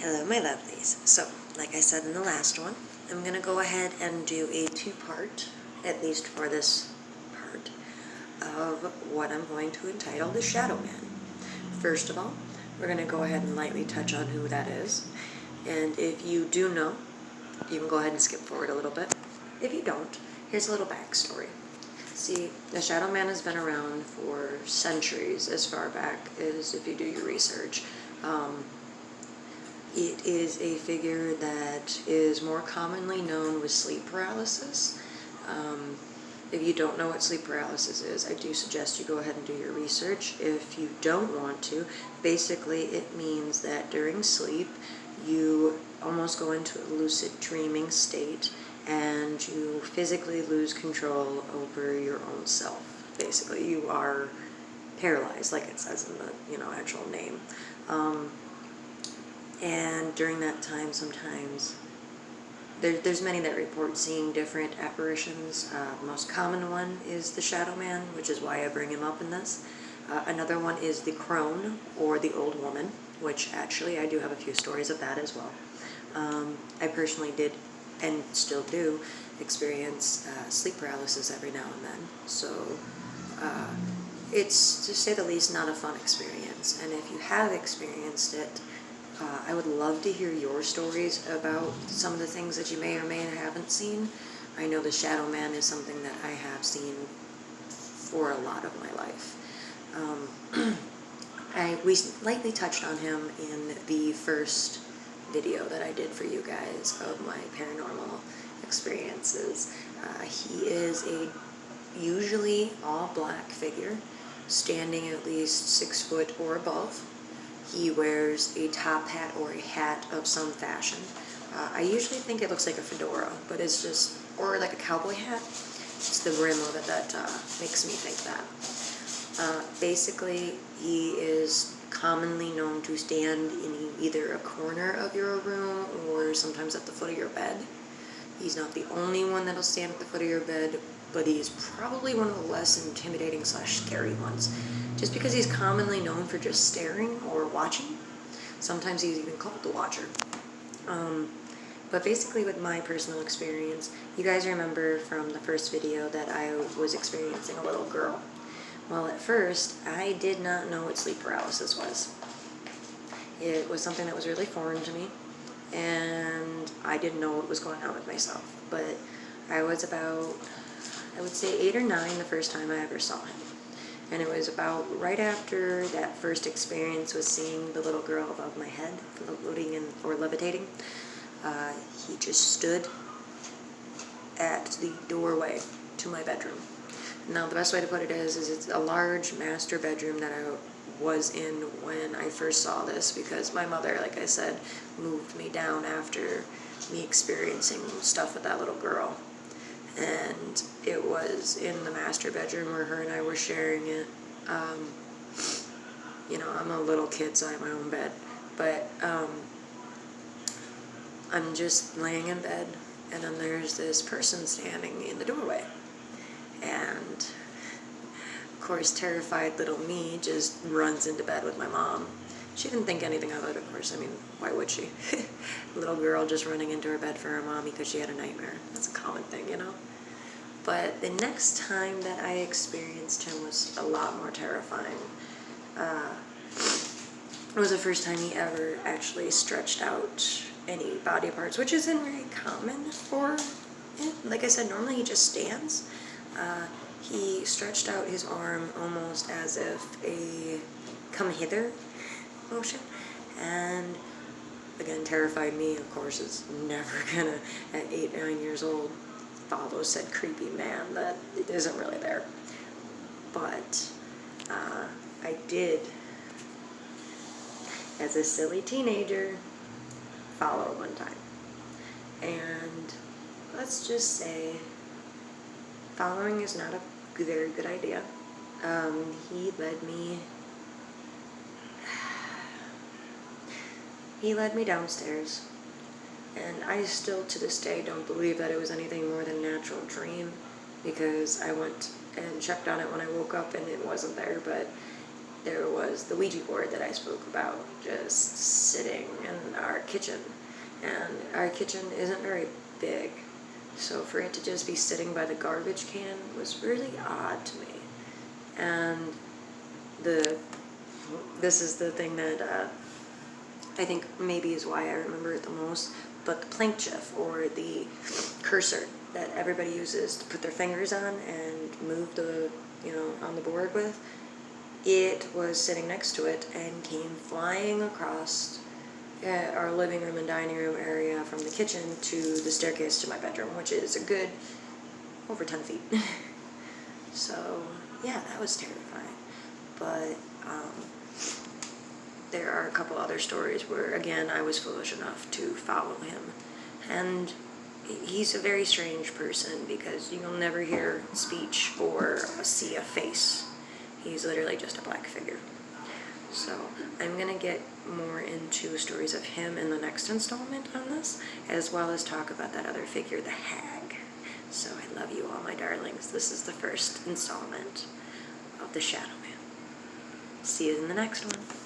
Hello, my lovelies. So, like I said in the last one, I'm going to go ahead and do a two-part, at least for this part, of what I'm going to entitle the Shadow Man. First of all, we're going to go ahead and lightly touch on who that is. And if you do know, you can go ahead and skip forward a little bit. If you don't, here's a little backstory. See, the Shadow Man has been around for centuries, as far back as if you do your research. It is a figure that is more commonly known with sleep paralysis. If you don't know what sleep paralysis is, I do suggest you go ahead and do your research. If you don't want to, basically it means that during sleep you almost go into a lucid dreaming state and you physically lose control over your own self. Basically, you are paralyzed, like it says in the actual name. And during that time, sometimes there's many that report seeing different apparitions. The most common one is the Shadow Man, which is why I bring him up in this. Another one is the crone, or the old woman, which actually I do have a few stories of that as well. I personally did, and still do, experience sleep paralysis every now and then. So it's, to say the least, not a fun experience. And if you have experienced it, I would love to hear your stories about some of the things that you may or may haven't seen. I know the Shadow Man is something that I have seen for a lot of my life. We lightly touched on him in the first video that I did for you guys of my paranormal experiences. He is a usually all black figure, standing at least 6 foot or above. He wears a top hat or a hat of some fashion. I usually think it looks like a fedora, but it's just, or like a cowboy hat. It's the rim of it that makes me think that. Basically, he is commonly known to stand in either a corner of your room or sometimes at the foot of your bed. He's not the only one that'll stand at the foot of your bed, but he's probably one of the less intimidating / scary ones. Just because he's commonly known for just staring or watching. Sometimes he's even called the Watcher. But basically, with my personal experience, you guys remember from the first video that I was experiencing a little girl. Well, at first, I did not know what sleep paralysis was. It was something that was really foreign to me, and I didn't know what was going on with myself. But I was about, I would say 8 or 9 the first time I ever saw him. And it was about right after that first experience with seeing the little girl above my head, floating in, or levitating. He just stood at the doorway to my bedroom. Now, the best way to put it is it's a large master bedroom that I was in when I first saw this, because my mother, like I said, moved me down after me experiencing stuff with that little girl. And it was in the master bedroom where her and I were sharing it. I'm a little kid, so I have my own bed. But I'm just laying in bed, and then there's this person standing in the doorway. And, of course, terrified little me just runs into bed with my mom. She didn't think anything of it, of course. I mean, why would she? Little girl just running into her bed for her mommy because she had a nightmare. That's a common thing, you know? But the next time that I experienced him was a lot more terrifying. It was the first time he ever actually stretched out any body parts, which isn't very common for it. Like I said, normally he just stands. He stretched out his arm almost as if a come hither motion, and again terrified me. Of course, is never gonna, at 8, 9 years old, follow said creepy man that isn't really there. But I did, as a silly teenager, follow one time. And let's just say following is not a very good idea. He led me downstairs, and I still to this day don't believe that it was anything more than a natural dream, because I went and checked on it when I woke up and it wasn't there. But there was the Ouija board that I spoke about, just sitting in our kitchen. And our kitchen isn't very big, so for it to just be sitting by the garbage can was really odd to me. And this is the thing that I think maybe is why I remember it the most, but the plank GIF, or the cursor that everybody uses to put their fingers on and move the, on the board with, it was sitting next to it and came flying across our living room and dining room area from the kitchen to the staircase to my bedroom, which is a good over 10 feet. So yeah, that was terrifying. But there are a couple other stories where, again, I was foolish enough to follow him. And he's a very strange person because you'll never hear speech or see a face. He's literally just a black figure. So I'm going to get more into stories of him in the next installment on this, as well as talk about that other figure, the hag. So I love you all, my darlings. This is the first installment of the Shadow Man. See you in the next one.